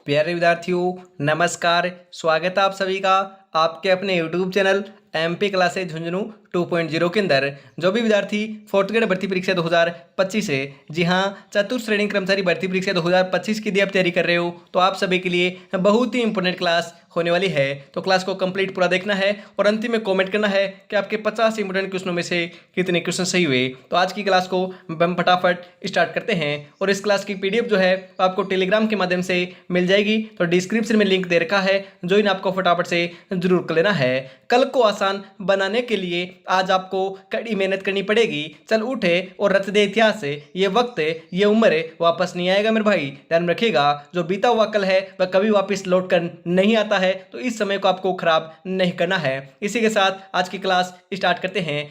प्यारे विद्यार्थियों, नमस्कार। स्वागत है आप सभी का आपके अपने YouTube channel MP classes Jhunjhunu 2.0 के अंदर। जो भी विद्यार्थी फोर्थ ग्रेड भर्ती परीक्षा 2025 है, जी हाँ, चतुर्थ श्रेणी कर्मचारी भर्ती परीक्षा 2025 की यदि आप तैयारी कर रहे हो तो आप सभी के लिए बहुत ही इंपॉर्टेंट क्लास होने वाली है। तो क्लास को कंप्लीट पूरा देखना है और अंतिम में कमेंट करना है कि आपके 50 इंपॉर्टेंट क्वेश्चनों में से कितने क्वेश्चन सही हुए। तो आज की क्लास को हम फटाफट स्टार्ट करते हैं और इस क्लास की पीडीएफ जो है आपको टेलीग्राम के माध्यम से मिल जाएगी। तो डिस्क्रिप्शन में लिंक दे रखा है, जो इन आपको फटाफट से जरूर कर लेना है। कल को आसान बनाने के लिए आज आपको कड़ी मेहनत करनी पड़ेगी। चल उठे और रच दे इतिहास, ये वक्त ये उम्र वापस नहीं आएगा मेरे भाई, ध्यान रखिएगा। जो बीता हुआ कल है वह कभी वापस लौट कर नहीं आता है, तो इस समय को आपको खराब नहीं करना है। इसी के साथ आज की क्लास स्टार्ट करते हैं।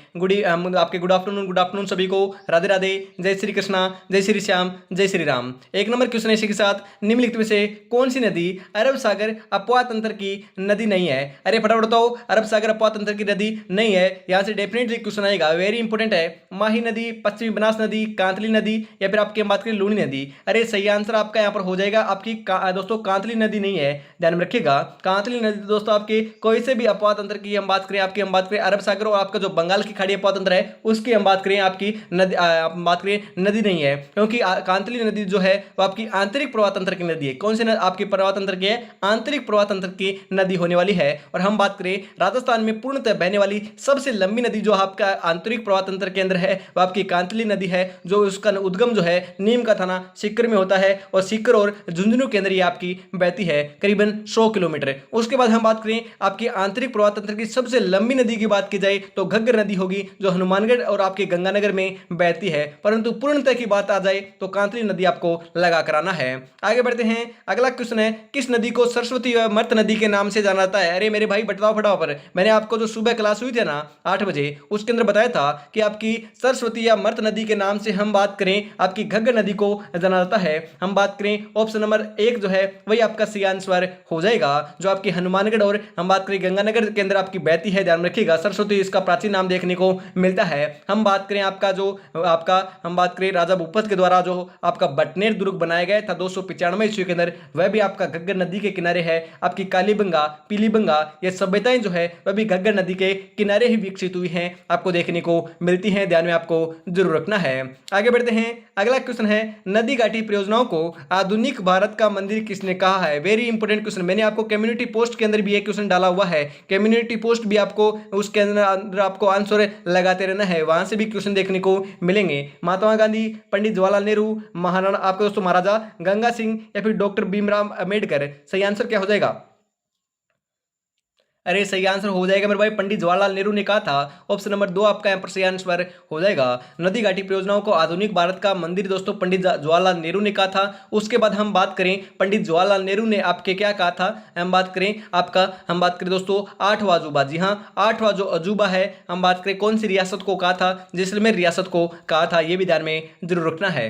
आपके गुड आफ्टरनून सभी को। राधे राधे, जय श्री कृष्णा, जय श्री श्याम, जय श्री राम। एक नंबर क्वेश्चन इसी के साथ, निम्नलिखित में से कौन सी नदी अरब सागर अपवा तंत्र की नदी नहीं है? अरे फटाफट बताओ, अरब सागर अपवा तंत्र की नदी नहीं है। यहां से डेफिनेटली क्वेश्चन आएगा, वेरी इंपॉर्टेंट है। माही नदी, पश्चिमी बनास नदी, कांतली नदी, या फिर आपकी हम बात करें लूनी नदी। अरे सही आंसर आपका यहाँ पर हो जाएगा आपकी दोस्तों कांतली नदी नहीं है, ध्यान में रखिएगा। कांतली नदी दोस्तों आपके कोई से भी अपवा तंत्र की हम बात करें, आपकी हम बात करें अरब सागर और आपका जो बंगाल की खाड़ी अपवा तंत्र है उसकी हम बात करें, आपकी नदी बात करें नदी नहीं है, क्योंकि कांतली नदी जो है वो आपकी आंतरिक प्रवाह तंत्र की नदी है। कौन सी आपकी प्रवाह तंत्र की है? आंतरिक प्रवाह तंत्र की नदी होने वाली है। और हम बात करें राजस्थान में पूर्णतः बहने वाली सबसे लंबी नदी जो आपका आंतरिक प्रवाह तंत्र के अंदर है वह आपकी कांतली नदी है, जो उसका उद्गम जो है नीम का थाना सीकर में होता है और सीकर और झुंझुनू के अंदर ये आपकी बहती है करीबन 100 किलोमीटर। उसके बाद हम बात करें आपकी आंतरिक प्रवाह तंत्र की सबसे लंबी नदी की बात की जाए तो घग्गर नदी होगी, जो हनुमानगढ़ और आपके गंगानगर में बहती है। परंतु पूर्णतः की बात आ जाए तो कांतली नदी आपको लगा कराना है। आगे बढ़ते हैं। अगला क्वेश्चन है, किस नदी को सरस्वती व मर्त नदी के नाम से जाना जाता है? अरे मेरे भाई बताओ फटाफट। मैंने आपको जो सुबह क्लास हुई थी ना 8 बजे, उसके अंदर बताया था कि आपकी सरस्वती या मर्त नदी के नाम से हम बात करें आपकी घग्गर नदी को जाना जाता है। हम बात करें ऑप्शन नंबर 1 जो है वही आपका सही आंसर हो जाएगा, जो आपकी हनुमानगढ़ और हम बात करें गंगानगर के अंदर आपकी बहती है, ध्यान रखिएगा। सरस्वती इसका प्राचीन नाम देखने को मिलता है। हम बात करें आपका जो आपका हम बात करें राजा भूपत के द्वारा जो आपका बटनेर दुर्ग बनाया गया था 295 ईस्वी के अंदर, वह भी आपका घग्गर नदी के किनारे है। आपकी कालीबंगा, पीलीबंगा ये सभ्यताएं जो है वह भी घग्गर नदी के किनारे ही विकसित हुई हैं, आपको देखने को मिलती हैं, ध्यान में आपको जरूर रखना है। आगे बढ़ते हैं। अगला क्वेश्चन है, नदी घाटी परियोजनाओं को आधुनिक भारत का मंदिर किसने कहा है? Very important question. मैंने आपको कम्युनिटी पोस्ट के अंदर भी ये क्वेश्चन डाला हुआ है। कम्युनिटी पोस्ट भी आपको उसके अंदर आपको आंसर लगाते रहना है, वहां से भी क्वेश्चन देखने को मिलेंगे। महात्मा गांधी, पंडित जवाहरलाल नेहरू, महाराणा आपके दोस्तों महाराजा गंगा सिंह, या फिर डॉक्टर भीमराव अम्बेडकर, सही आंसर क्या हो जाएगा? अरे सही आंसर हो जाएगा मेरे भाई, पंडित जवाहरलाल नेहरू ने कहा था। ऑप्शन नंबर 2 आपका यहाँ पर सही आंसर हो जाएगा। नदी घाटी परियोजनाओं को आधुनिक भारत का मंदिर दोस्तों पंडित जवाहरलाल नेहरू ने कहा था। उसके बाद हम बात करें पंडित जवाहरलाल नेहरू ने आपके क्या कहा था, हम बात करें आपका हम बात करें दोस्तों 8वां अजूबा। जी हाँ, 8वां जो अजूबा है हम बात करें कौन सी रियासत को कहा था? जैसलमेर रियासत को कहा था, यह भी ध्यान में जरूर रखना है।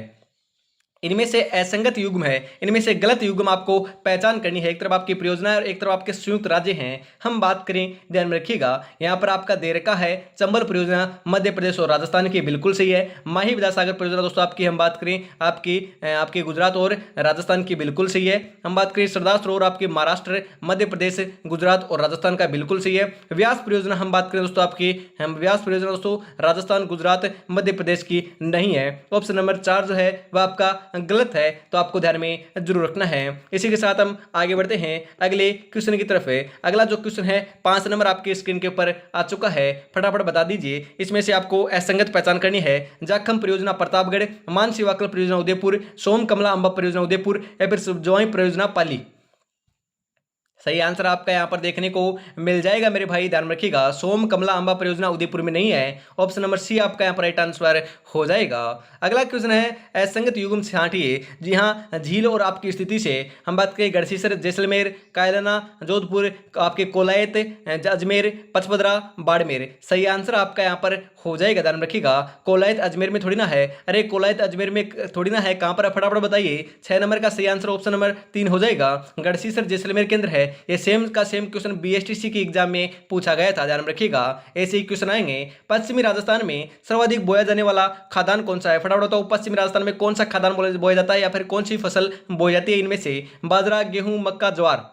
इनमें से असंगत युग्म है, इनमें से गलत युग्म आपको पहचान करनी है। एक तरफ आपकी परियोजना और एक तरफ आपके संयुक्त राज्य हैं। हम बात करें, ध्यान में रखिएगा, यहाँ पर आपका दे रखा है चंबल परियोजना मध्य प्रदेश और राजस्थान की, बिल्कुल सही है। माही विद्यासागर परियोजना दोस्तों आपकी हम बात करें आपकी गुजरात और राजस्थान की, बिल्कुल सही है। हम बात करें सरदार सरोवर आपके महाराष्ट्र, मध्य प्रदेश, गुजरात और राजस्थान का, बिल्कुल सही है। व्यास परियोजना हम बात करें दोस्तों आपकी व्यास परियोजना दोस्तों राजस्थान, गुजरात, मध्य प्रदेश की नहीं है। ऑप्शन नंबर 4 जो है वह आपका गलत है, तो आपको ध्यान में जरूर रखना है। इसी के साथ हम आगे बढ़ते हैं अगले क्वेश्चन की तरफ। अगला जो क्वेश्चन है 5 नंबर आपकी स्क्रीन के ऊपर आ चुका है, फटाफट बता दीजिए। इसमें से आपको असंगत पहचान करनी है। जाखम परियोजना प्रतापगढ़, मानसिवाकल परियोजना उदयपुर, सोम कमला अंबा परियोजना उदयपुर, या फिर जवाई परियोजना पाली। सही आंसर आपका यहाँ पर देखने को मिल जाएगा मेरे भाई, ध्यान रखिएगा। सोम कमला अंबा परियोजना उदयपुर में नहीं है। ऑप्शन नंबर सी आपका यहाँ पर राइट आंसर हो जाएगा। अगला क्वेश्चन है, असंगत युग्म छांटिए। जी हाँ, झील और आपकी स्थिति से हम बात करें गढ़सीसर, जैसलमेर, कायलाना, जोधपुर, आपके कोलायत, अजमेर, पचपदरा, बाड़मेर। सही आंसर आपका यहाँ पर हो जाएगा, ध्यान रखिएगा। कोलायत अजमेर में थोड़ी ना है। अरे कोलायत अजमेर में थोड़ी ना है, कहाँ पर है फटाफट बताइए। 6 नंबर का सही आंसर ऑप्शन नंबर 3 हो जाएगा। गढ़सीसर जैसलमेर के अंदर है, ये सेम का सेम क्वेश्चन बीएसटीसी की एग्जाम में पूछा गया था, ध्यान में रखिएगा। ऐसे ही क्वेश्चन आएंगे। पश्चिमी राजस्थान में सर्वाधिक बोया जाने वाला खाद्यान्न कौन सा है? फटाफट बताओ, पश्चिमी राजस्थान में कौन सा खाद्यान्न बोया जाता है या फिर कौन सी फसल बोई जाती है इनमें से? बाजरा, गेहूं, मक्का, ज्वार?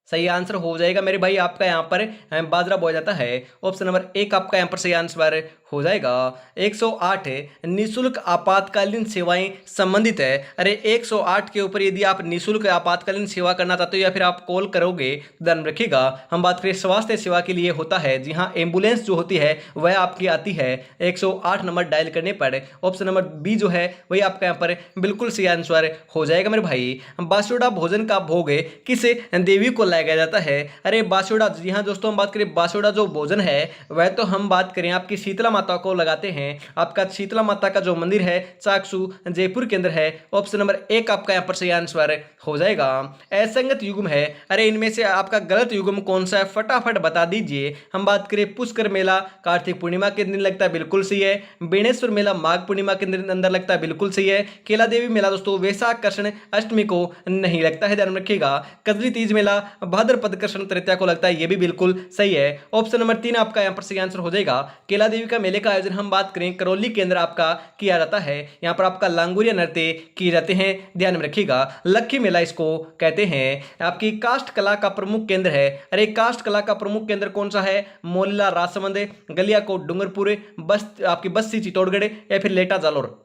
सही आंसर हो जाएगा मेरे भाई आपका यहाँ पर बाजरा बोया जाता है। ऑप्शन नंबर एक आपका यहाँ पर सही आंसर हो जाएगा। 108 निःशुल्क आपातकालीन सेवाएं संबंधित है। अरे 108 के ऊपर यदि आप निःशुल्क आपातकालीन सेवा करना चाहते हो या फिर आप कॉल करोगे तो ध्यान रखिएगा, हम बात करें स्वास्थ्य सेवा के लिए होता है। जी हाँ, एम्बुलेंस जो होती है वह आपकी आती है 108 नंबर डायल करने पर। ऑप्शन नंबर बी जो है वही आपका यहाँ पर बिल्कुल सही आंसर हो जाएगा मेरे भाई। बासुड़ा भोजन का भोग किस देवी को लगाया जाता है? अरे बासुड़ा, जी हाँ दोस्तों, हम बात करें बासुड़ा जो भोजन है वह तो हम बात करें आपकी शीतला माता को लगाते हैं। आपका शीतला माता का जो मंदिर है चाकसू जयपुर के अंदर है। ऑप्शन नंबर एक आपका यहाँ पर सही आंसर हो जाएगा। असंगत युग्म है। अरे इनमें से आपका गलत युग्म कौन सा है? फटाफट बता दीजिए। हम बात करें पुष्कर मेला कार्तिक पूर्णिमा के दिन लगता है, बिल्कुल सही है। बेणेश्वर मेला माघ पूर्णिमा के अंदर लगता है, बिल्कुल सही है। केला देवी मेला दोस्तों वैशाख कृष्ण अष्टमी को नहीं लगता है, ध्यान रखिएगा। कजली तीज मेला भाद्रपद कृष्ण तृतीया को लगता है, ये भी बिल्कुल सही है। ऑप्शन नंबर 3 आपका यहाँ पर सही आंसर हो जाएगा। केला देवी का मेले का आयोजन हम बात करें करौली के अंदर आपका किया जाता है। यहाँ पर आपका लांगुरिया नृत्य किए जाते हैं, ध्यान में रखिएगा। लक्खी मेला इसको कहते हैं। आपकी काष्ठ कला का प्रमुख केंद्र है। अरे काष्ठ कला का प्रमुख केंद्र कौन सा है? मोलिला राजसमंद, गलियाकोट डूंगरपुर, आपकी बस्सी चित्तौड़गढ़ या फिर लेटा जालोर?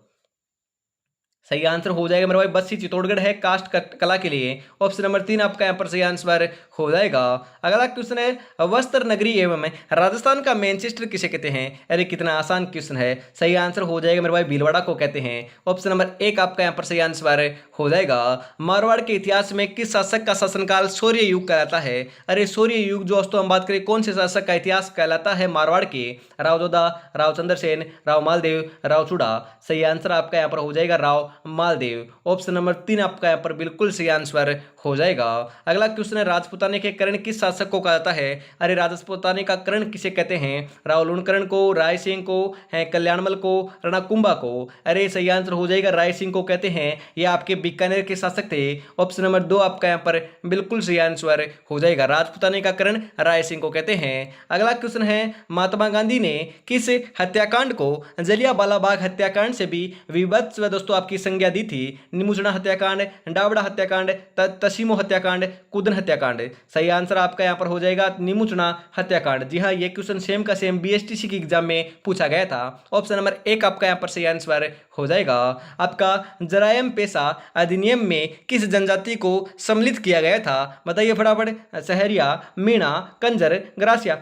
सही आंसर हो जाएगा मेरे भाई, बस्सी चित्तौड़गढ़ है कास्ट कला के लिए। ऑप्शन नंबर 3 आपका यहाँ पर सही आंसर हो जाएगा। अगला क्वेश्चन है वस्त्र नगरी एवं राजस्थान का मैनचेस्टर किसे कहते हैं? अरे कितना आसान क्वेश्चन है। सही आंसर हो जाएगा मेरे भाई, भीलवाड़ा को कहते हैं। ऑप्शन नंबर 1 आपका यहाँ पर सही आंसर हो जाएगा। मारवाड़ के इतिहास में किस शासक का शासनकाल शौर्य युग कहलाता है? अरे शौर्य युग जो दोस्तों हम बात करें कौन से शासक का इतिहास कहलाता है मारवाड़ के? राव जोधा, राव चंद्रसेन, राव मालदेव, राव चूड़ा? सही आंसर आपका यहाँ पर हो जाएगा राव मालदेव। ऑप्शन नंबर 3 आपका यहाँ पर बिल्कुल सही आंसर हो जाएगा। अगला क्वेश्चन है राजपूताने के कर्ण किस शासक को कहा जाता है? अरे राजपूताने का कर्ण किसे कहते हैं? राव लूणकर्ण को, राय सिंह को, है कल्याणमल को, रणकुंभा को? अरे सही आंसर हो जाएगा राय सिंह को कहते हैं, ये आपके बीकानेर के शासक थे। ऑप्शन नंबर 2 आपका यहाँ पर बिल्कुल सही आंसर हो जाएगा। राजपूताने का कर्ण राय सिंह को कहते हैं। अगला क्वेश्चन है महात्मा गांधी ने किस हत्याकांड को जलियांवाला बाग हत्याकांड से भी विभत्स दोस्तों आपकी संज्ञा दी थी? निमुचना हत्याकांड, डावड़ा हत्याकांड, तसीमो हत्याकांड, कुदन हत्याकांड? सही आंसर आपका यहाँ पर हो जाएगा निमुचना हत्याकांड। जी हाँ, ये क्वेश्चन सेम का सेम बीएसटीसी की एग्जाम में पूछा गया था। ऑप्शन नंबर 1 आपका यहाँ पर सही आंसर हो जाएगा। आपका जरायम पेशा अधिनियम में किस जनजाति को सम्मिलित किया गया था? बताइए फटाफट। सहरिया, मीणा, कंजर, ग्रासिया?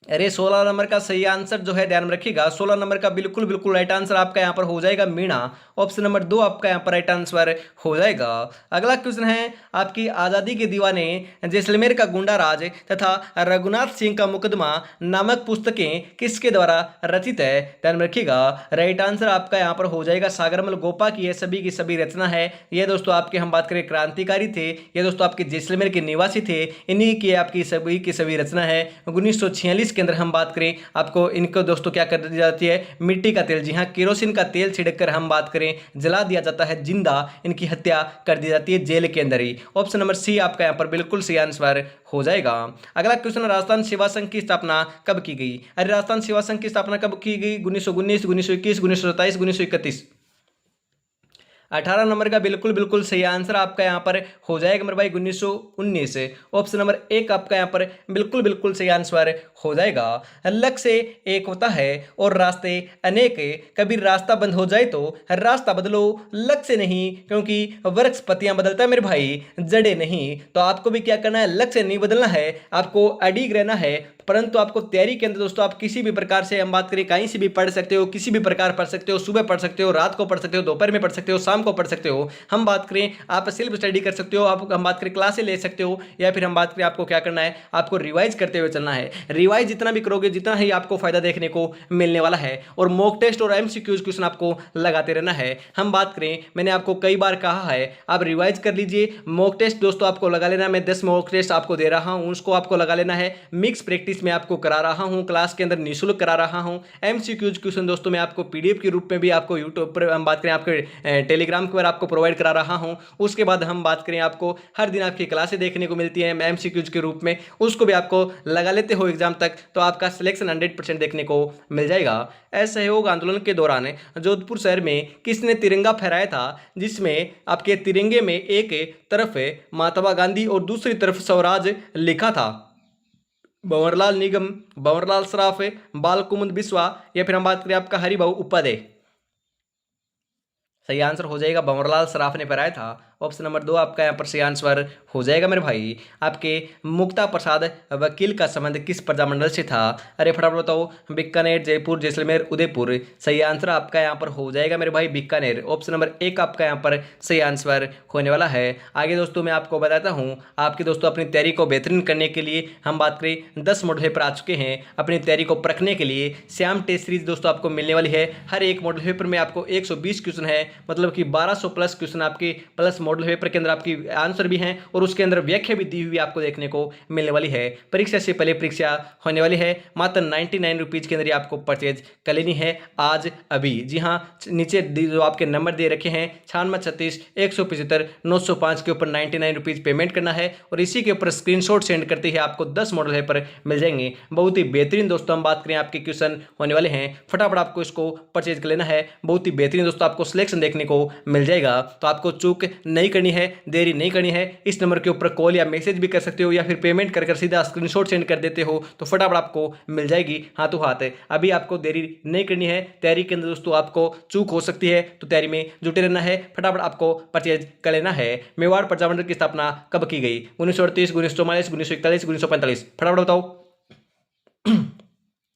अरे 16 नंबर का सही आंसर जो है ध्यान में रखिएगा, 16 नंबर का बिल्कुल बिल्कुल राइट आंसर आपका यहाँ पर हो जाएगा मीणा। ऑप्शन नंबर 2 आपका यहाँ पर राइट आंसर हो जाएगा। अगला क्वेश्चन है आपकी आज़ादी के दीवाने, जैसलमेर का गुंडा राज तथा रघुनाथ सिंह का मुकदमा नामक पुस्तकें किसके द्वारा रचित है? ध्यान में रखिएगा, राइट आंसर आपका यहाँ पर हो जाएगा सागरमल गोपा की ये सभी की सभी रचना है। ये दोस्तों आपके हम बात करें क्रांतिकारी थे, ये दोस्तों आपके जैसलमेर के निवासी थे, इन्हीं की आपकी सभी की सभी रचना है। 1946 के अंदर हम बात करें आपको इनको दोस्तों क्या कर दी जाती है? मिट्टी का तेल, जी हाँ केरोसिन का तेल छिड़ककर हम बात करें जला दिया जाता है, जिंदा इनकी हत्या कर दी जाती है जेल के अंदर ही। ऑप्शन नंबर सी आपका यहाँ पर बिल्कुल सही आंसर हो जाएगा। अगला क्वेश्चन, राजस्थान सेवा संघ की स्थापना कब की गई? अरे राजस्थान सेवा संघ की स्थापना कब की गई? 1919, 1921, 1927, 1931? 18 नंबर का बिल्कुल बिल्कुल सही आंसर आपका यहाँ पर हो जाएगा मेरे भाई 1919। ऑप्शन नंबर 1 आपका यहाँ पर बिल्कुल बिल्कुल सही आंसर हो जाएगा। लक्ष्य एक होता है और रास्ते अनेक, कभी रास्ता बंद हो जाए तो रास्ता बदलो, लक्ष्य नहीं, क्योंकि वृक्ष पत्तियां बदलता है मेरे भाई, जड़े नहीं। तो आपको भी क्या करना है? लक्ष्य नहीं बदलना है, आपको अडिग रहना है। परंतु आपको तैयारी के अंदर दोस्तों आप किसी भी प्रकार से हम बात करें कहीं से भी पढ़ सकते हो, किसी भी प्रकार पढ़ सकते हो, सुबह पढ़ सकते हो, रात को पढ़ सकते हो, दोपहर में पढ़ सकते हो, शाम को पढ़ सकते हो। हम बात करें आप सेल्फ स्टडी कर सकते हो, आप हम बात करें क्लासें ले सकते हो, या फिर हम बात करें आपको क्या करना है? आपको रिवाइज करते हुए चलना है। रिवाइज जितना भी करोगे जितना ही आपको फायदा देखने को मिलने वाला है। और मॉक टेस्ट और एमसीक्यूज क्वेश्चन आपको लगाते रहना है। हम बात करें, मैंने आपको कई बार कहा है आप रिवाइज कर लीजिए। मॉक टेस्ट दोस्तों आपको लगा लेना, मैं 10 मॉक टेस्ट आपको दे रहा हूं, उसको आपको लगा लेना है। मिक्स प्रैक्टिस प्रैक्टिस मैं आपको करा रहा हूँ, क्लास के अंदर निःशुल्क करा रहा हूँ। एमसीक्यूज क्वेश्चन दोस्तों मैं आपको पीडीएफ के रूप में भी आपको यूट्यूब पर हम बात करें आपके टेलीग्राम पर आपको प्रोवाइड करा रहा हूँ। उसके बाद हम बात करें आपको हर दिन आपकी क्लासें देखने को मिलती हैं एमसीक्यूज के रूप में, उसको भी आपको लगा लेते हो एग्जाम तक तो आपका सिलेक्शन 100% देखने को मिल जाएगा। असहयोग आंदोलन के दौरान जोधपुर शहर में किसने तिरंगा फहराया था, जिसमें आपके तिरंगे में एक तरफ महात्मा गांधी और दूसरी तरफ स्वराज लिखा था? भंवरलाल निगम, भंवरलाल सराफ, बाल कुमुद बिस्वा, या फिर हम बात करें आपका हरिभाऊ उपाध्याय। सही आंसर हो जाएगा भंवरलाल सराफ ने फहराया था। ऑप्शन नंबर 2 आपका यहाँ पर सही आंसर हो जाएगा मेरे भाई। आपके मुक्ता प्रसाद वकील का संबंध किस प्रजामंडल से था? अरे फटाफट बताओ। बीकानेर, जयपुर, जैसलमेर, उदयपुर। सही आंसर आपका यहाँ पर हो जाएगा मेरे भाई बीकानेर। ऑप्शन नंबर 1 आपका यहाँ पर सही आंसर होने वाला है। आगे दोस्तों मैं आपको बताता हूँ, आपके दोस्तों अपनी तैयारी को बेहतरीन करने के लिए हम बात करें 10 मॉडल पेपर आ चुके हैं। अपनी तैयारी को परखने के लिए श्याम टेस्ट सीरीज दोस्तों आपको मिलने वाली है। हर एक मॉडल पेपर में आपको 120 क्वेश्चन है, मतलब कि 1200 प्लस क्वेश्चन आपके प्लस मॉडल पेपर के अंदर आपकी आंसर भी हैं और उसके अंदर व्याख्या भी दी हुई आपको देखने को मिलने वाली है। परीक्षा से पहले परीक्षा होने वाली है। मात्र 99 रुपीज के अंदर ये आपको परचेज कर लेनी है आज अभी। जी हाँ, नीचे जो आपके नंबर दे रखे हैं 9636 175 905 के ऊपर 99 रुपीज पेमेंट करना है और इसी के ऊपर स्क्रीनशॉट सेंड करते ही आपको 10 मॉडल पेपर मिल जाएंगे। बहुत ही बेहतरीन दोस्तों हम बात करें आपके क्वेश्चन होने वाले हैं, फटाफट आपको इसको परचेज कर लेना है। बहुत ही बेहतरीन दोस्तों आपको सिलेक्शन देखने को मिल जाएगा, तो आपको चूक नहीं करनी है, देरी नहीं करनी है। इस नंबर के ऊपर कॉल या मैसेज भी कर सकते हो या फिर पेमेंट कर सीधा स्क्रीनशॉट सेंड कर देते हो तो फटाफट आपको मिल जाएगी हाथों हाथ। अभी आपको देरी नहीं करनी है, तैयारी के अंदर दोस्तों आपको चूक हो सकती है तो तैयारी में जुटे रहना है, फटाफट आपको परचेज कर लेना है। मेवाड़ प्रजामंडल की स्थापना कब की गई? 1938, 1944, 1941, 1945। फटाफट बताओ।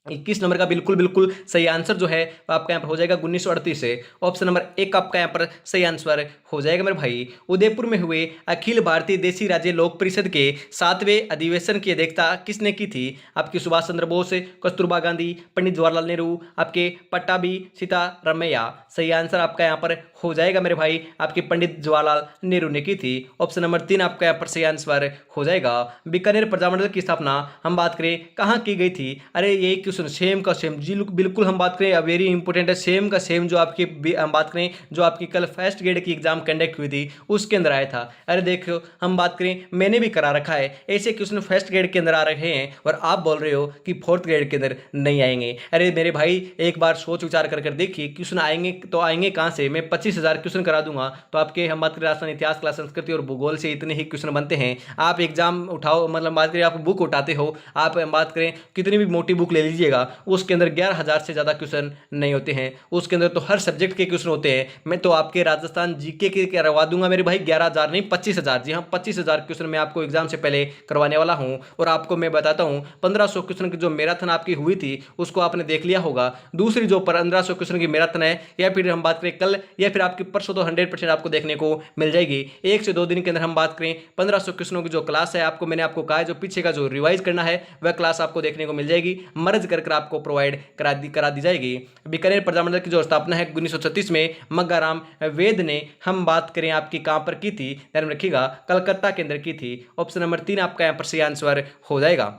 21 नंबर का बिल्कुल बिल्कुल सही आंसर जो है वो आपका यहाँ पर हो जाएगा 1938 से। ऑप्शन नंबर 1 आपका यहाँ पर सही आंसर हो जाएगा मेरे भाई। उदयपुर में हुए अखिल भारतीय देसी राज्य लोक परिषद के 7वें अधिवेशन की अध्यक्षता किसने की थी? आपकी सुभाष चंद्र बोस, कस्तूरबा गांधी, पंडित जवाहरलाल नेहरू, आपके पट्टाभी सीतारमैया। सही आंसर आपका यहाँ पर हो जाएगा मेरे भाई, आपके पंडित जवाहरलाल नेहरू ने की थी। ऑप्शन नंबर 3 आपका यहाँ पर सही आंसर हो जाएगा। बीकानेर प्रजामंडल की स्थापना हम बात करें कहाँ की गई थी? अरे यही क्वेश्चन सेम का सेम जी बिल्कुल हम बात करें, वेरी इंपॉर्टेंट है, सेम का सेम जो आपकी हम बात करें जो आपकी कल फर्स्ट ग्रेड की एग्जाम कंडक्ट हुई थी उसके अंदर आया था। अरे देखो हम बात करें, मैंने भी करा रखा है, ऐसे क्वेश्चन फर्स्ट ग्रेड के अंदर आ रहे हैं और आप बोल रहे हो कि फोर्थ ग्रेड के अंदर नहीं आएंगे। अरे मेरे भाई एक बार सोच विचार कर देखिए, क्वेश्चन आएंगे तो आएंगे कहाँ से? मैं 25,000 क्वेश्चन करा दूंगा तो आपके हम बात करें राजस्थान इतिहास, कला, संस्कृति और भूगोल से इतने ही क्वेश्चन बनते हैं। आप एग्जाम उठाओ, मतलब बात करें आप बुक उठाते हो, आप बात करें कितनी भी मोटी बुक ले लीजिएगा उसके अंदर 11,000 से ज़्यादा क्वेश्चन नहीं होते हैं। उसके अंदर तो हर सब्जेक्ट के क्वेश्चन होते हैं। मैं तो आपके राजस्थान जीके के करवा दूंगा मेरे भाई 11,000 नहीं 25,000। जी हाँ 25,000 क्वेश्चन मैं आपको एग्जाम से पहले करवाने वाला हूँ। और आपको मैं बताता हूँ 1500 क्वेश्चन की जो मैराथन आपकी हुई थी उसको आपने देख लिया होगा। दूसरी जो 1500 क्वेश्चन की मैराथन है या फिर हम बात करें कल या फिर आपकी परसों तो 100% आपको देखने को मिल जाएगी। 1 से 2 दिन के अंदर हम बात करें 1500 क्वेश्चनों की जो क्लास है आपको मैंने आपको कहा है जो पीछे का जो रिवाइज करना है वह क्लास आपको देखने को मिल जाएगी, मर्ज कर आपको प्रोवाइड करा दी जाएगी। बीकानेर प्रजामंडल की जो स्थापना है 1936 में मग्गाराम वेद ने हम बात करें आपकी कहां पर की थी? ध्यान में रखिएगा कलकत्ता के अंदर की थी। ऑप्शन नंबर 3 आपका यहां पर सही आंसर हो जाएगा।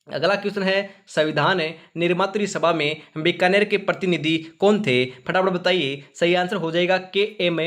अगला क्वेश्चन है संविधान निर्मात्री सभा में बीकानेर के प्रतिनिधि कौन थे? फटाफट बताइए। सही आंसर हो जाएगा KM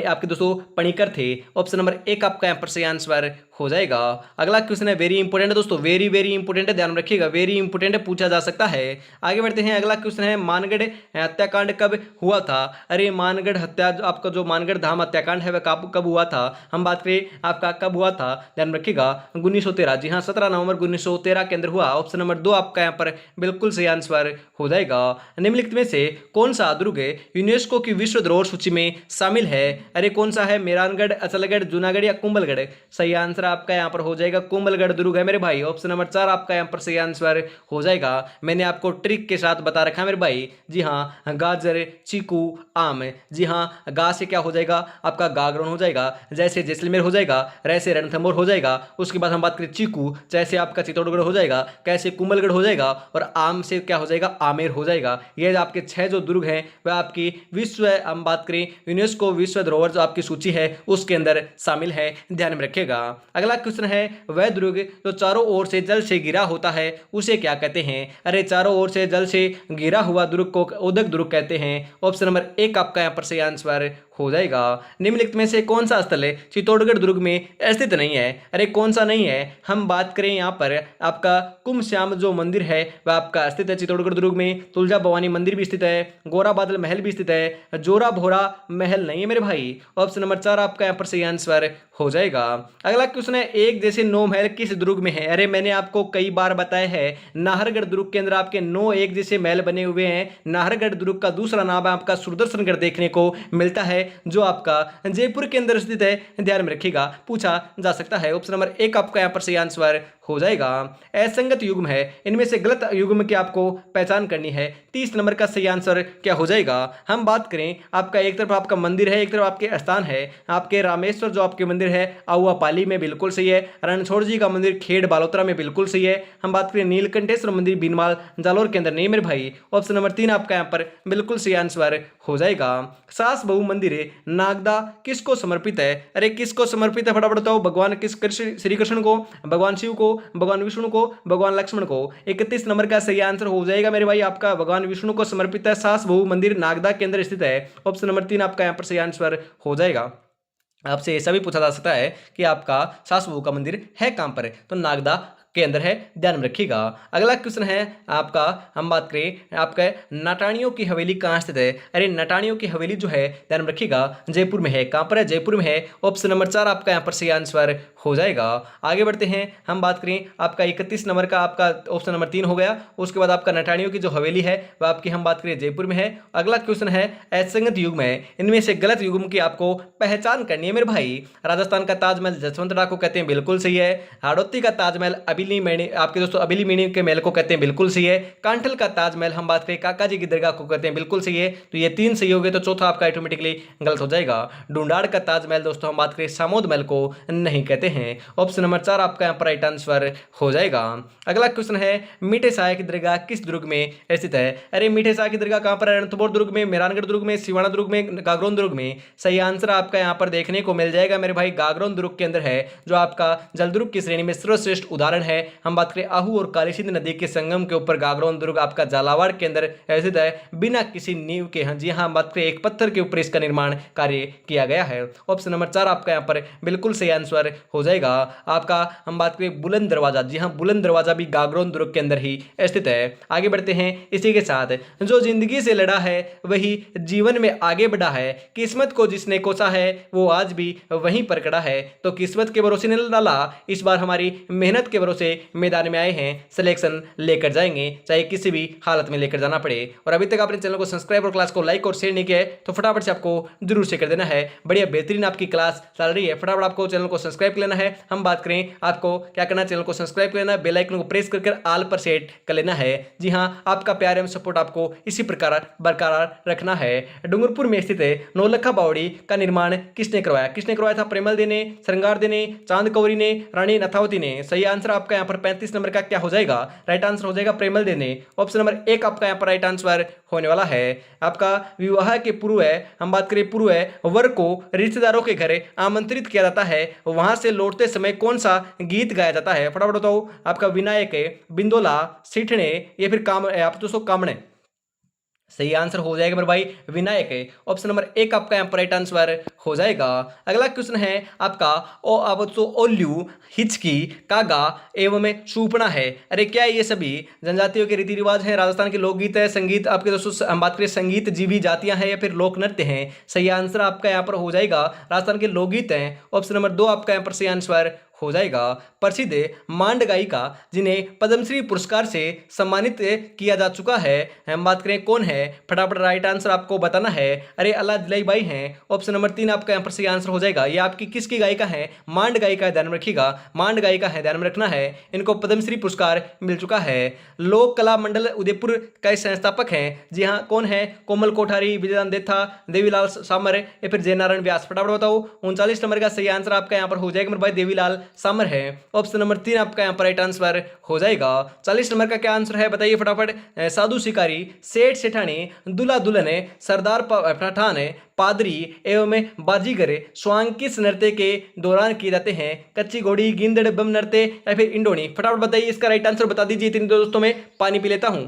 आपके दोस्तों पणिकर थे। ऑप्शन नंबर 1 आपका यहाँ पर सही आंसर हो जाएगा। अगला क्वेश्चन है वेरी इंपॉर्टेंट है दोस्तों, वेरी इंपॉर्टेंट है, ध्यान रखिएगा, वेरी इंपॉर्टेंट है, पूछा जा सकता है। आगे बढ़ते हैं। अगला क्वेश्चन है मानगढ़ हत्याकांड कब हुआ था? अरे मानगढ़ हत्या आपका जो मानगढ़ धाम हत्याकांड है वह कब हुआ था? हम बात करें आपका कब हुआ था, ध्यान रखिएगा 1913। जी हाँ 17 नवंबर 1913 के अंदर हुआ। ऑप्शन नंबर 2 आपका यहाँ पर बिल्कुल सही आंसर हो जाएगा। निम्नलिखित में से कौन सा दुर्ग यूनेस्को की विश्व धरोहर सूची में शामिल है? अरे कौन सा है? मेहरानगढ़, अचलगढ़, जूनागढ़ या कुंभलगढ़? सही आंसर आपका यहाँ पर हो जाएगा कुंभलगढ़ दुर्ग है मेरे भाई। ऑप्शन नंबर 4 आपका यहाँ पर सही आंसर हो जाएगा। मैंने आपको ट्रिक के साथ बता रखा है मेरे भाई। जी हाँ गाजर, चीकू, आम। जी हाँ गा से क्या हो जाएगा आपका गागरोन हो जाएगा, जैसे जैसलमेर हो जाएगा, रैसे रणथंभौर हो जाएगा। उसके बाद हम बात करें चीकू जैसे आपका चित्तौड़गढ़ हो जाएगा, कैसे कुंभलगढ़ हो जाएगा और आम से क्या हो जाएगा आमेर हो जाएगा। ये आपके 6 जो दुर्ग हैं वह आपकी विश्व हम बात करें यूनेस्को विश्व धरोहर जो आपकी सूची है उसके अंदर शामिल है, ध्यान में रखिएगा। अगला क्वेश्चन है वह दुर्ग जो चारों ओर से जल से घिरा होता है उसे क्या कहते हैं? अरे चारों ओर से जल से घिरा हुआ दुर्ग को उदक दुर्ग कहते हैं। ऑप्शन नंबर एक आपका यहाँ पर सही आंसर हो जाएगा। निम्नलिखित में से कौन सा स्थल चित्तौड़गढ़ दुर्ग में स्थित नहीं है? अरे कौन सा नहीं है? हम बात करें यहाँ पर आपका कुंभ श्याम जो मंदिर है वह आपका स्थित है चित्तौड़गढ़ दुर्ग में। तुलजा भवानी मंदिर भी स्थित है, गोरा बादल महल भी स्थित है, जोरा भोरा महल नहीं है मेरे भाई। ऑप्शन नंबर 4 आपका यहाँ पर सही आंसर हो जाएगा। अगला क्वेश्चन है एक जैसे 9 महल किस दुर्ग में है? अरे मैंने आपको कई बार बताया है नाहरगढ़ दुर्ग के अंदर आपके 9 एक जैसे महल बने हुए हैं। नाहरगढ़ दुर्ग का दूसरा नाम है आपका सुदर्शनगढ़ देखने को मिलता है जो आपका जयपुर के अंदर स्थित है, ध्यान में रखिएगा, पूछा जा सकता है। ऑप्शन नंबर 1 आपका यहाँ पर सही आंसर हो जाएगा। असंगत युग्म है, इनमें से गलत युग्म की आपको पहचान करनी है। 30 नंबर का सही आंसर क्या हो जाएगा? हम बात करें आपका एक तरफ आपका मंदिर है, एक तरफ आपके स्थान है। आपके रामेश्वर जो आपके मंदिर है आउआ पाली में बिल्कुल सही है। रणछोड़ जी का मंदिर खेड़ बालोतरा में बिल्कुल सही है। हम बात करें नीलकंठेश्वर मंदिर बीनमाल जालोर के अंदर नहीं मेरे भाई। ऑप्शन नंबर 3 आपका यहाँ पर बिल्कुल सही आंसर हो जाएगा। सास बहु मंदिर नागदा किसको समर्पित है? अरे किसको समर्पित है फटाफट बताओ। भगवान किस श्री कृष्ण को, भगवान शिव को, भगवान विष्णु को, भगवान लक्ष्मण को? 31 नंबर का सही आंसर हो जाएगा मेरे भाई आपका भगवान विष्णु को समर्पित है। सास बहु मंदिर नागदा के अंदर स्थित है। ऑप्शन नंबर 3 आपका यहाँ पर सही आंसर हो जाएगा। आपसे ऐसा भी पूछा जा सकता है कि आपका सास बहू का मंदिर है कहां पर है? तो नागदा के अंदर है, ध्यान में रखिएगा। अगला क्वेश्चन है आपका, हम बात करें आपका नटाणियों की हवेली कहाँ स्थित है? अरे नटाणियों की हवेली जो है ध्यान में रखिएगा जयपुर में है। कहाँ पर है? जयपुर में है। ऑप्शन नंबर 4 आपका यहाँ पर सही आंसर हो जाएगा। आगे बढ़ते हैं, हम बात करें आपका 31 नंबर का आपका ऑप्शन नंबर 3 हो गया। उसके बाद आपका नटाणियों की जो हवेली है वह आपकी हम बात करें जयपुर में है। अगला क्वेश्चन है असंगत युग्म है, इनमें से गलत युग्म की आपको पहचान करनी है मेरे भाई। राजस्थान का ताजमहल जसवंतरा को कहते हैं, बिल्कुल सही है। हाड़ौती का ताजमहल अबिली मैणी आपके दोस्तों अबिली मैणी के महल को कहते हैं, बिल्कुल सही है। कांठल का ताजमहल हम बात करें काका जी की दरगाह को कहते हैं, बिल्कुल सही है। तो ये 3 सही हो गए, तो चौथा आपका ऑटोमेटिकली गलत हो जाएगा। डूंडाड़ का ताजमहल दोस्तों हम बात करें सामोद महल को नहीं कहते हैं। ऑप्शन नंबर 4 आपका यहाँ पर राइट आंसर हो जाएगा। अगला क्वेश्चन है मीठे शाह की दरगाह किस दुर्ग में स्थित है? अरे मीठे शाह की दरगाह कहां पर है? रणथंभौर दुर्ग में, मेहरानगढ़ दुर्ग में, सिवाना दुर्ग में, गागरोन दुर्ग में? सही आंसर आपका यहाँ पर देखने को मिल जाएगा मेरे भाई गागरोन दुर्ग के अंदर है, जो आपका जलदुर्ग की श्रेणी में सर्वश्रेष्ठ उदाहरण है। हम बात करें आहू और काली सिंध नदी के संगम के ऊपर गागरोन दुर्ग आपका झालावाड़ के अंदर स्थित है, बिना किसी नींव के। जी हाँ, हम बात करें एक पत्थर के ऊपर इसका निर्माण कार्य किया गया है। ऑप्शन नंबर 4 आपका यहाँ पर बिल्कुल सही आंसर हो जाएगा। आपका हम बात करें बुलंद दरवाजा, जी हाँ बुलंद दरवाजा भी गागरोन दुर्ग के अंदर ही स्थित है। आगे बढ़ते हैं, इसी के साथ जो जिंदगी से लड़ा है वही जीवन में आगे बढ़ा है, किस्मत को जिसने कोसा है वो आज भी वहीं पर खड़ा है। तो किस्मत के भरोसे नहीं डाला, इस बार हमारी मेहनत के भरोसे मैदान में आए हैं, सिलेक्शन लेकर जाएंगे, चाहे किसी भी हालत में लेकर जाना पड़े। और अभी तक आपने चैनल को सब्सक्राइब और क्लास को लाइक और शेयर नहीं किया है तो फटाफट से आपको जरूर से कर देना है। बढ़िया बेहतरीन आपकी क्लास चल रही है, फटाफट आपको चैनल को सब्सक्राइब कर लेना है। हम बात करें आपको क्या करना है, चैनल को सब्सक्राइब कर लेना है, बेल आइकन को प्रेस करके ऑल पर सेट कर लेना है। जी हाँ, आपका प्यार एवं सपोर्ट आपको इसी प्रकार बरकरार रखना है। डूंगरपुर में स्थित है नौलखा बावड़ी का निर्माण किसने करवाया? किसने करवाया था? प्रेमल दे ने, श्रृंगार दे ने, चांद कौरी ने, रानी नथावती ने? सही आंसर आपका यहाँ पर 35 नंबर का क्या हो जाएगा? राइट आंसर हो जाएगा प्रेमल दे ने। ऑप्शन नंबर 1 आपका यहाँ पर राइट आंसर होने वाला है। आपका विवाह के पूर्व है, हम बात करें पूर्व है, वर को रिश्तेदारों के घर आमंत्रित किया जाता है, वहां से लौटते समय कौन सा गीत गाया जाता है? फटाफट बताओ। आपका विनायक है, बिंदोला, सिठने या फिर काम आप दोस्तों कामणे? सही आंसर हो जाएगा मेरे भाई विनायक है। ऑप्शन नंबर 1 आपका यहाँ पर राइट आंसर हो जाएगा। अगला क्वेश्चन है आपका ओ आवत्सो ओल्यू हिचकी कागा एवं सूपना है। अरे क्या ये सभी जनजातियों के रीति रिवाज हैं, राजस्थान के लोकगीत है, संगीत आपके दोस्तों हम बात करें संगीत जीवी जातियां हैं या फिर लोक नृत्य हैं? सही आंसर आपका यहाँ पर हो जाएगा राजस्थान के लोकगीत हैं। ऑप्शन नंबर 2 आपका यहाँ पर सही आंसर हो जाएगा। प्रसिद्ध मांड गायिका जिन्हें पद्मश्री पुरस्कार से सम्मानित किया जा चुका है, हम बात करें कौन है? फटाफट राइट आंसर आपको बताना है। अरे अल्लाह दिलाई बाई हैं। ऑप्शन नंबर 3 आपका यहाँ पर सही आंसर हो जाएगा। ये आपकी किसकी गायिका है? मांड गायिका, ध्यान में रखिएगा, मांड गायिका है, ध्यान में रखना है। इनको पद्मश्री पुरस्कार मिल चुका है। लोक कला मंडल उदयपुर का संस्थापक हैं, जी हाँ कौन है? कोमल कोठारी, विजयदान देथा, देवीलाल सामर या फिर जयनारायण व्यास? फटाफट बताओ। 39 नंबर का सही आंसर आपका यहाँ पर हो जाएगा मेरे भाई देवीलाल सामर है। ऑप्शन नंबर 3 आपका यहाँ पर राइट आंसर हो जाएगा। 40 नंबर का क्या आंसर है बताइए फटाफट। साधु शिकारी, सेठ सेठानी, दूल्हा दुल्हन, सरदार पठान, पादरी एवं बाजीगर स्वांग किस नृत्य के दौरान किए जाते हैं? कच्ची घोड़ी, गिंदड़, बम नृत्य या फिर इंडोनी? फटाफट बताइए इसका राइट आंसर बता दीजिए। तीन दोस्तों में पानी पी लेता हूं।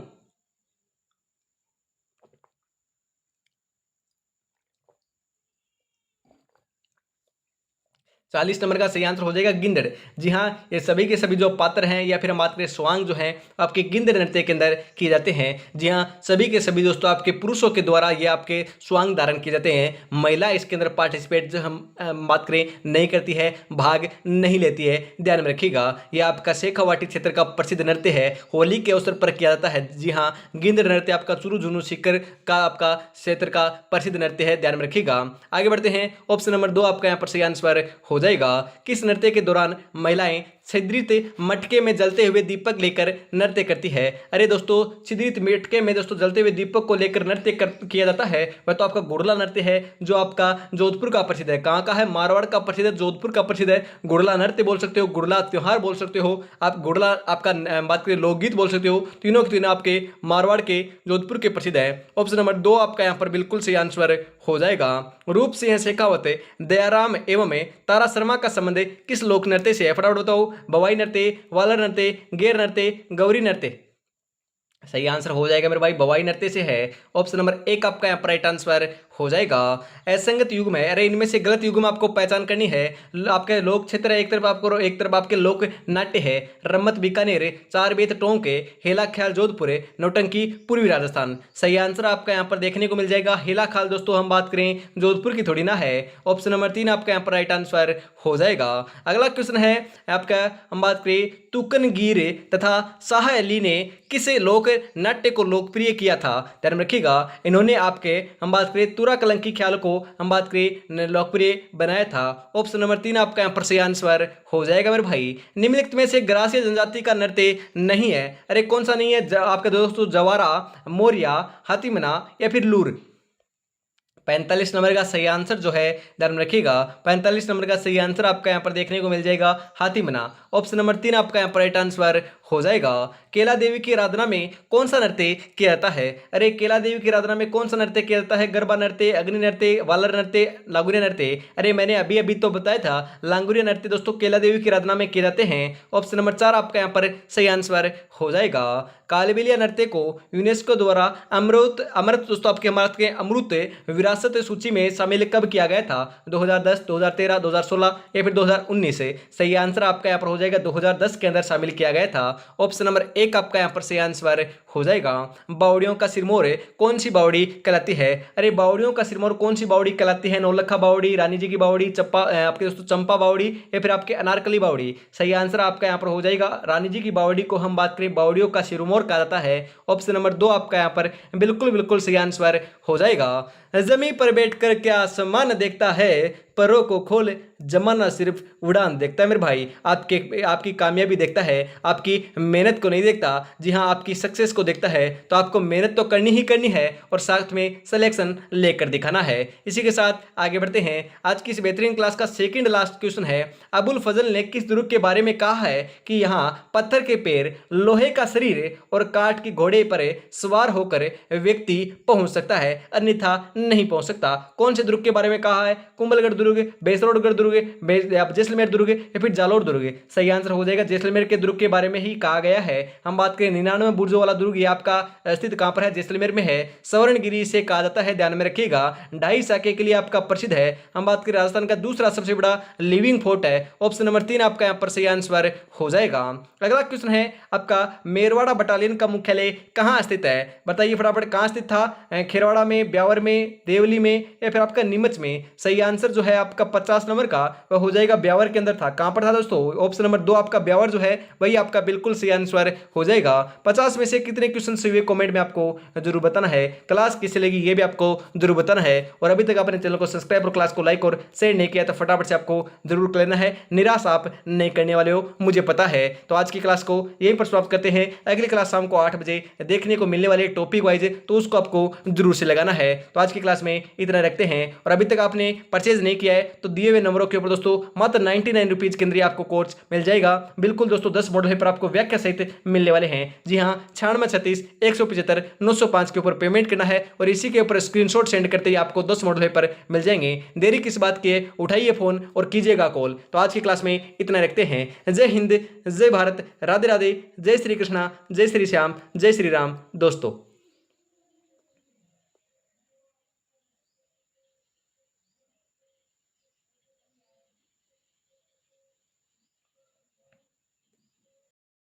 40 नंबर का सही आंसर हो जाएगा गिंदड़। जी हाँ, ये सभी के सभी जो पात्र हैं या फिर हम बात करें स्वांग जो हैं आपके गिंदड़ नृत्य के अंदर किए जाते हैं। जी हाँ, सभी के सभी दोस्तों आपके पुरुषों के द्वारा ये आपके स्वांग धारण किए जाते हैं। महिला इसके अंदर पार्टिसिपेट जो हम बात करें नहीं करती है, भाग नहीं लेती है। ध्यान में रखिएगा, ये आपका शेखावाटी क्षेत्र का प्रसिद्ध नृत्य है, होली के अवसर पर किया जाता है। जी हाँ, गिंदड़ नृत्य आपका चुरू झुनू सीकर का आपका क्षेत्र का प्रसिद्ध नृत्य है। ध्यान में रखिएगा। आगे बढ़ते हैं। ऑप्शन नंबर 2 आपका यहाँ पर सही आंसर हो जाएगा। किस नृत्य के दौरान महिलाएं छिद्रित मटके में जलते हुए दीपक लेकर नृत्य करती है? अरे दोस्तों, छिद्रित मटके में दोस्तों जलते हुए दीपक को लेकर नृत्य किया जाता है वह तो आपका गुड़ला नृत्य है, जो आपका जोधपुर का प्रसिद्ध है। कहाँ का है? मारवाड़ का प्रसिद्ध है, जोधपुर का प्रसिद्ध है। गुड़ला नृत्य बोल सकते हो, गुड़ला त्योहार बोल सकते हो आप, गुड़ला आपका बात करें लोकगीत बोल सकते हो। तीनों के तीनों आपके मारवाड़ के जोधपुर के प्रसिद्ध है। ऑप्शन नंबर 2 आपका यहाँ पर बिल्कुल सही आंसर हो जाएगा। रूप सिंह शेखावत, दयाराम एवं तारा शर्मा का संबंध किस लोक नृत्य से है? फटाफट बताओ। बवाई नृत्य, वालर नृत्य, गैर नृत्य, गौरी नृत्य? सही आंसर हो जाएगा मेरे भाई, बवाई नृत्य से है। ऑप्शन नंबर 1 आपका यहाँ पर राइट आंसर हो जाएगा। असंगत युग में, अरे इनमें से गलत युग में आपको पहचान करनी है। आपके लोक क्षेत्र है, एक तरफ आपके लोक नाट्य है। रम्मत बीकानेर, चार बेत टोंक, हेला ख्याल जोधपुर, नौटंकी पूर्वी राजस्थान? सही आंसर आपका यहाँ पर देखने को मिल जाएगा हेला ख्याल। दोस्तों हम बात करें जोधपुर की थोड़ी ना है। ऑप्शन नंबर 3 आपका यहाँ पर राइट आंसर हो जाएगा। अगला क्वेश्चन है आपका, हम बात करें तुकनगीर तथा शाह अली ने किस लोक नाट्य को लोकप्रिय किया था? ध्यान में रखिएगा, इन्होंने आपके हम बात करें तुरा कलंकी ख्याल को हम बात करें लोकप्रिय बनाया था। ऑप्शन नंबर 3 आपका यहाँ पर सही आंसर हो जाएगा मेरे भाई। निम्नलिखित में से ग्रासीय जनजाति का नृत्य नहीं है। अरे कौन सा नहीं है आपका दोस्तों? जवारा, मोरिया, हातिमना या फिर लूर? 45 नंबर का सही आंसर जो है ध्यान में रखिएगा, 45 नंबर का सही आंसर आपका यहाँ पर देखने को मिल जाएगा हातिमना। ऑप्शन नंबर 3 आपका यहाँ पर राइट आंसर हो जाएगा। केला देवी की आराधना में कौन सा नृत्य किया जाता है? अरे केला देवी की आराधना में कौन सा नृत्य किया जाता है? गरबा नृत्य, अग्नि नृत्य, वालर नृत्य, लांगुरिया नृत्य? अरे मैंने अभी अभी तो बताया था, लांगुरिया नृत्य दोस्तों केला देवी की आराधना में किए जाते हैं। ऑप्शन नंबर 4 आपका यहाँ पर सही आंसर हो जाएगा। कालबेलिया नृत्य को यूनेस्को द्वारा अमृत दोस्तों आपके भारत के अमृत विरासत सूची में शामिल कब किया गया था? 2010, 2013, 2016 या फिर 2019? सही आंसर आपका यहाँ पर हो जाएगा 2010 के अंदर शामिल किया गया था। ऑप्शन नंबर 1 आपका यहाँ पर सही आंसर हो जाएगा। बावड़ियों का सिरमौर कौन सी बावड़ी कहलाती है? अरे बावड़ियों का सिरमौर कौन सी बावड़ी कहलाती है? नौलखा बावड़ी, रानी जी की बावड़ी, चप्पा आपके दोस्तों चंपा बावड़ी या फिर आपके अनारकली बावड़ी? सही आंसर आपका यहाँ पर हो जाएगा रानी जी की बावड़ी को हम बात करें बावड़ियों का सिरमौर कहा जाता है। ऑप्शन नंबर 2 आपका यहाँ पर बिल्कुल सही आंसर हो जाएगा। जमीन पर बैठकर क्या आसमान देखता है, परों को खोल जमाना सिर्फ उड़ान देखता है। मेरे भाई आपकी कामयाबी देखता है, आपकी मेहनत को नहीं देखता। जी हाँ, आपकी सक्सेस को देखता है। तो आपको मेहनत तो करनी ही करनी है और साथ में सिलेक्शन लेकर दिखाना है। इसी के साथ आगे बढ़ते हैं। आज की इस बेहतरीन क्लास का सेकंड लास्ट क्वेश्चन है, अबुल फजल ने किस दुर्ग के बारे में कहा है कि यहाँ पत्थर के पैर, लोहे का शरीर और काठ के घोड़े पर सवार होकर व्यक्ति पहुंच सकता है, अन्यथा नहीं पहुंच सकता? कौन से दुर्ग के बारे में कहा है? कुंभलगढ़ दुर्ग, बेसरोडगढ़ दुर्ग, जैसलमेर दुर्ग या फिर जालोर दुर्ग? सही आंसर हो जाएगा जैसलमेर के दुर्ग के बारे में ही कहा गया है। हम बात करें 99 बुर्जों वाला दुर्ग, ये आपका स्थित कहां पर है? जैसलमेर में है, स्वर्णगिरी से कहा जाता है। ध्यान में रखिएगा, 2.5 साके के लिए आपका प्रसिद्ध है। हम बात करें राजस्थान का दूसरा सबसे बड़ा लिविंग फोर्ट है। ऑप्शन नंबर 3 आपका यहाँ पर सही आंसर हो जाएगा। अगला क्वेश्चन है आपका, मेरवाड़ा बटालियन का मुख्यालय कहाँ स्थित है? बताइए फटाफट, कहाँ स्थित था? खेरवाड़ा में, ब्यावर में, देवली में या फिर आपका नीमच में? सही आंसर जो है आपका 50 नंबर का वह हो जाएगा ब्यावर के अंदर था। कहां पर था दोस्तों? ऑप्शन नंबर 2 आपका ब्यावर जो है वही आपका बिल्कुल सही आंसर हो जाएगा। 50 में से कितने क्वेश्चन हुए कमेंट में आपको जरूर बताना है। क्लास कैसी लगी ये भी आपको जरूर बताना है। और अभी तक आपने चैनल को सब्सक्राइब और क्लास को लाइक और शेयर नहीं किया तो फटाफट से आपको जरूर कर लेना है। निराश आप नहीं करने वाले हो, मुझे पता है। तो आज की क्लास को यहीं पर समाप्त करते हैं। अगली क्लास शाम को 8 बजे देखने को मिलने वाले टॉपिक वाइज, तो उसको आपको जरूर से लगाना है। तो आज की क्लास में इतना रखते हैं। और अभी तक आपने परचेज नहीं किया है तो दिए हुए नंबरों के ऊपर दोस्तों मात्र 99 रुपीज के अंदर आपको कोर्स मिल जाएगा। बिल्कुल दोस्तों 10 मॉडल पेपर आपको व्याख्या सहित मिलने वाले हैं। जी हाँ, 9636 175 के ऊपर पेमेंट करना है और इसी के ऊपर स्क्रीनशॉट सेंड करते ही आपको 10 मॉडल पेपर मिल जाएंगे। देरी किस बात की है, उठाइए फोन और कीजिएगा कॉल। तो आज की क्लास में इतना रखते हैं। जय हिंद, जय भारत, राधे राधे, जय श्री कृष्णा, जय श्री श्याम, जय श्री राम दोस्तों।